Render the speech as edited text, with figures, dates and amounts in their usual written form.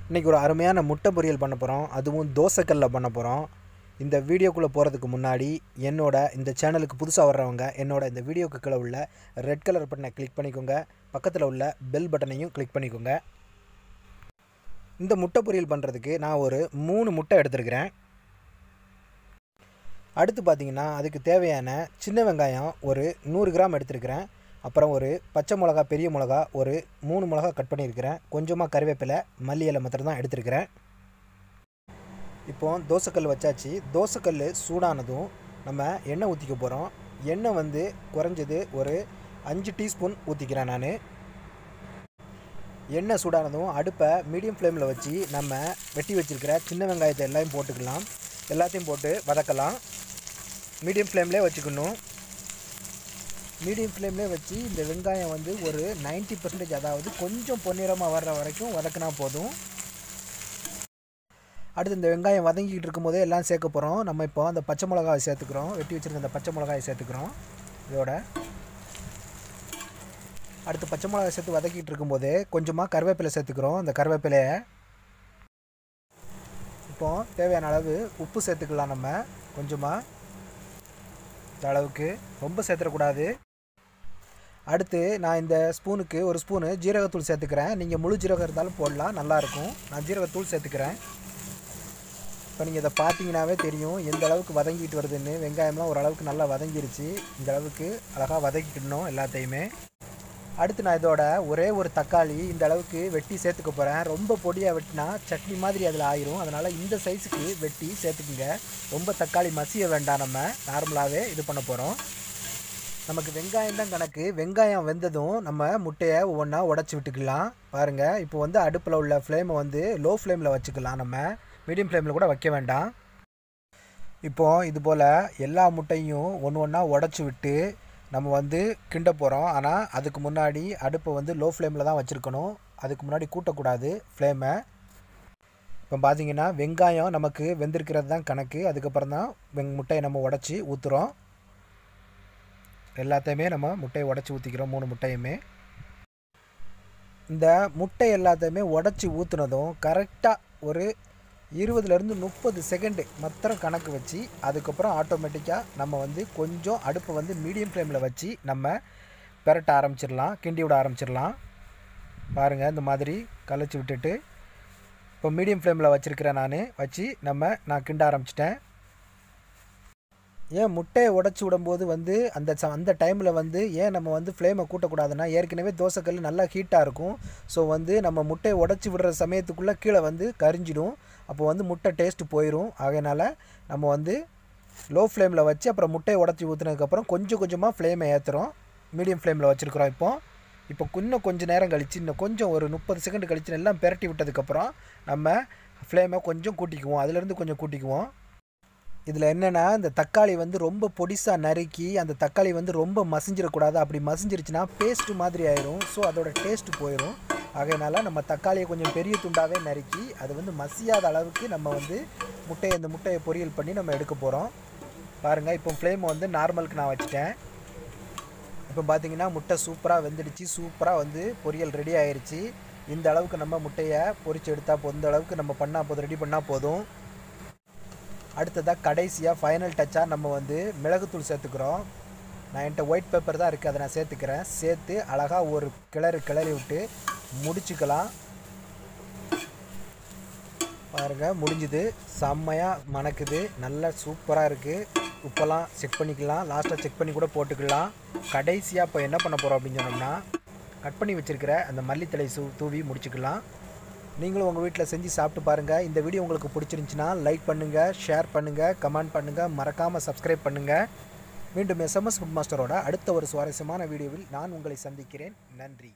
இன்றைக்கி ஒரு அருமையான முட்டை பொரியல் பண்ண போகிறோம். அதுவும் தோசைக்கல்லில் பண்ண போகிறோம். இந்த வீடியோக்குள்ளே போகிறதுக்கு முன்னாடி இந்த சேனலுக்கு புதுசாக வர்றவங்க இந்த வீடியோக்கு கீழே உள்ள ரெட் கலர் பட்டனை கிளிக் பண்ணிக்கோங்க. பக்கத்தில் உள்ள பெல் பட்டனையும் கிளிக் பண்ணிக்கோங்க. இந்த முட்டை பொரியல் பண்ணுறதுக்கு நான் ஒரு 3 முட்டை எடுத்துருக்கிறேன். அடுத்து பார்த்திங்கன்னா அதுக்கு தேவையான சின்ன வெங்காயம் ஒரு 100 கிராம் எடுத்துருக்கிறேன். அப்புறம் ஒரு பச்சை மிளகா, பெரிய மிளகா ஒரு 3 மிளகா கட் பண்ணியிருக்கிறேன். கொஞ்சமாக கறிவேப்பிலை, மல்லி இலை மாத்திரம் தான் எடுத்துருக்கிறேன். இப்போது தோசைக்கல் வச்சாச்சு. தோசைக்கல் சூடானதும் நம்ம எண்ணெய் ஊற்றிக்க போகிறோம். எண்ணெய் குறைஞ்சது ஒரு 5 டீஸ்பூன் ஊற்றிக்கிறேன் நான். எண்ணெய் சூடானதும் அடுப்பை மீடியம் ஃப்ளேமில் வச்சு நம்ம வெட்டி வச்சுருக்கிற சின்ன வெங்காயத்தை எல்லாம் போட்டுக்கலாம். எல்லாத்தையும் போட்டு வதக்கலாம். மீடியம் ஃப்ளேம்லேயே வச்சுக்கணும். மீடியம் ஃப்ளேம்லேயே வச்சு இந்த வெங்காயம் ஒரு 90%, அதாவது கொஞ்சம் பொன்னிறமாக வர்ற வரைக்கும் வதக்கினா போதும். அடுத்து இந்த வெங்காயம் வதங்கிக்கிட்டு இருக்கும்போதே எல்லாம் சேர்க்க போகிறோம். நம்ம இப்போ அந்த பச்சை மிளகாயை சேர்த்துக்கிறோம். வெட்டி வச்சுருக்க அந்த பச்சை மிளகாயை சேர்த்துக்கிறோம். இதோட அடுத்து பச்சை மிளகாய் சேர்த்து வதக்கிட்டு இருக்கும்போதே கொஞ்சமாக கருவேப்பிலை சேர்த்துக்கிறோம். அந்த கருவேப்பிலையை இப்போது தேவையான அளவு உப்பு சேர்த்துக்கலாம். நம்ம கொஞ்சமாக இந்த அளவுக்கு, ரொம்ப சேர்த்துடக்கூடாது. அடுத்து நான் இந்த ஸ்பூனுக்கு ஒரு ஸ்பூனு ஜீரகத்தூள் சேர்த்துக்கிறேன். நீங்கள் முழு ஜீரகம் இருந்தாலும் போடலாம், நல்லாயிருக்கும். நான் ஜீரகத்தூள் சேர்த்துக்கிறேன். இப்போ நீங்கள் இதை பார்த்தீங்கன்னாவே தெரியும் எந்த அளவுக்கு வதங்கிட்டு வருதுன்னு. வெங்காயம்லாம் ஓரளவுக்கு நல்லா வதங்கிருச்சு. இந்த அளவுக்கு அழகாக வதக்கிக்கணும் எல்லாத்தையுமே. அடுத்து நான் இதோட ஒரே ஒரு தக்காளி இந்த அளவுக்கு வெட்டி சேர்த்துக்க போகிறேன். ரொம்ப பொடியாக வெட்டினா சட்னி மாதிரி அதில் ஆயிரும். அதனால் இந்த சைஸுக்கு வெட்டி சேர்த்துக்குங்க. ரொம்ப தக்காளி மசிய வேண்டாம். நம்ம நார்மலாகவே இது பண்ண போகிறோம். நமக்கு வெங்காயம் தான் கணக்கு. வெங்காயம் வெந்ததும் நம்ம முட்டையை ஒவ்வொன்றா உடச்சி விட்டுக்கலாம். பாருங்கள், இப்போ அடுப்பில் உள்ள ஃப்ளேமை லோ ஃப்ளேமில் வச்சுக்கலாம். நம்ம மீடியம் ஃப்ளேமில் கூட வைக்க வேண்டாம். இப்போது இது போல் எல்லா முட்டையும் ஒன்று ஒன்றா உடச்சி விட்டு நம்ம கிண்ட போகிறோம். ஆனால் அதுக்கு முன்னாடி அடுப்பை லோ ஃப்ளேமில் தான் வச்சுருக்கணும். அதுக்கு முன்னாடி கூட்டக்கூடாது ஃப்ளேமை. இப்போ பார்த்தீங்கன்னா வெங்காயம் நமக்கு வெந்திருக்கிறது தான் கணக்கு. அதுக்கப்புறம் தான் முட்டையை நம்ம உடச்சி ஊற்றுறோம். எல்லாத்தையுமே நம்ம முட்டையை உடச்சி ஊற்றிக்கிறோம். 3 முட்டையுமே. இந்த முட்டை எல்லாத்தையுமே உடச்சி ஊற்றுனதும் கரெக்டாக ஒரு 20லேருந்து 30 செகண்டு மாத்திரம் கணக்கு வச்சு அதுக்கப்புறம் ஆட்டோமேட்டிக்காக நம்ம கொஞ்சம் அடுப்பை மீடியம் ஃப்ளேமில் வச்சு நம்ம பெரட்ட ஆரம்பிச்சிடலாம், கிண்டி விட ஆரம்பிச்சிடலாம். பாருங்கள், இந்த மாதிரி கலைச்சி விட்டுட்டு இப்போ மீடியம் ஃப்ளேமில் வச்சுருக்கிறேன். வச்சு நான் கிண்ட ஆரம்பிச்சிட்டேன். ஏன் முட்டையை உடச்சி விடும்போது அந்த டைமில் ஏன் நம்ம ஃப்ளேமை கூட்டக்கூடாதுன்னா, ஏற்கனவே தோசைக்கல் நல்லா ஹீட்டாக இருக்கும். ஸோ நம்ம முட்டையை உடச்சி விடுற சமயத்துக்குள்ளே கீழே கரிஞ்சிடும். அப்போ முட்டை டேஸ்ட்டு போயிடும். ஆகையினால் நம்ம லோ ஃப்ளேமில் வச்சு அப்புறம் முட்டையை உடச்சி ஊற்றுனதுக்கப்புறம் கொஞ்சம் கொஞ்சமாக ஃப்ளேமை ஏற்றுறோம். மீடியம் ஃப்ளேமில் வச்சுருக்குறோம். இப்போ இன்னும் கொஞ்சம் நேரம் கழித்து, இன்னும் கொஞ்சம் ஒரு 30 செகண்ட் கழித்து எல்லாம் பெரட்டி விட்டதுக்கப்புறம் நம்ம ஃப்ளேமை கொஞ்சம் கூட்டிக்குவோம். அதிலேருந்து கொஞ்சம் கூட்டிக்குவோம். இதில் என்னென்னா, இந்த தக்காளி ரொம்ப பொடிசாக நறுக்கி அந்த தக்காளி ரொம்ப மசிஞ்சிடக்கூடாது. அப்படி மசிஞ்சிருச்சுன்னா பேஸ்ட்டு மாதிரி ஆயிரும். ஸோ அதோட டேஸ்ட்டு போயிடும். ஆகையினால் நம்ம தக்காளியை கொஞ்சம் பெரிய துண்டாகவே நறுக்கி அது மசியாத அளவுக்கு நம்ம இந்த முட்டையை பொரியல் பண்ணி நம்ம எடுக்க போகிறோம். பாருங்கள், இப்போ ஃப்ளேமை நார்மலுக்கு நான் வச்சுட்டேன். இப்போ பார்த்தீங்கன்னா முட்டை சூப்பராக வெந்துடுச்சு. சூப்பராக பொரியல் ரெடி ஆயிடுச்சு. இந்த அளவுக்கு நம்ம முட்டையை பொரிச்சு எடுத்தால் போதும். இந்த அளவுக்கு நம்ம பண்ணால் போதும், ரெடி பண்ணால் போதும். அடுத்ததாக கடைசியாக ஃபைனல் டச்சாக நம்ம மிளகுத்தூள் சேர்த்துக்கிறோம். நான் என்கிட்ட ஒயிட் பேப்பர் தான் இருக்குது, அதை நான் சேர்த்துக்கிறேன். சேர்த்து அழகாக ஒரு கிளறி விட்டு முடிச்சுக்கலாம். பாருங்கள், முடிஞ்சுது. செம்மையாக மணக்குது. நல்லா சூப்பராக இருக்குது. உப்பெல்லாம் செக் பண்ணிக்கலாம். லாஸ்ட்டாக செக் பண்ணி கூட போட்டுக்கலாம். கடைசியாக இப்போ என்ன பண்ண போகிறோம் அப்படின்னு சொன்னோம்னா, கட் பண்ணி வச்சுருக்கிற அந்த மல்லித்தலை தூவி முடிச்சுக்கலாம். நீங்களும் உங்கள் வீட்டில் செஞ்சு சாப்பிட்டு பாருங்கள். இந்த வீடியோ உங்களுக்கு பிடிச்சிருந்துச்சின்னா லைக் பண்ணுங்கள், ஷேர் பண்ணுங்கள், கமெண்ட் பண்ணுங்கள், மறக்காமல் சப்ஸ்கிரைப் பண்ணுங்கள். மீண்டும் SMS ஃபுட் மாஸ்டரோட அடுத்த ஒரு சுவாரஸ்யமான வீடியோவில் நான் உங்களை சந்திக்கிறேன். நன்றி.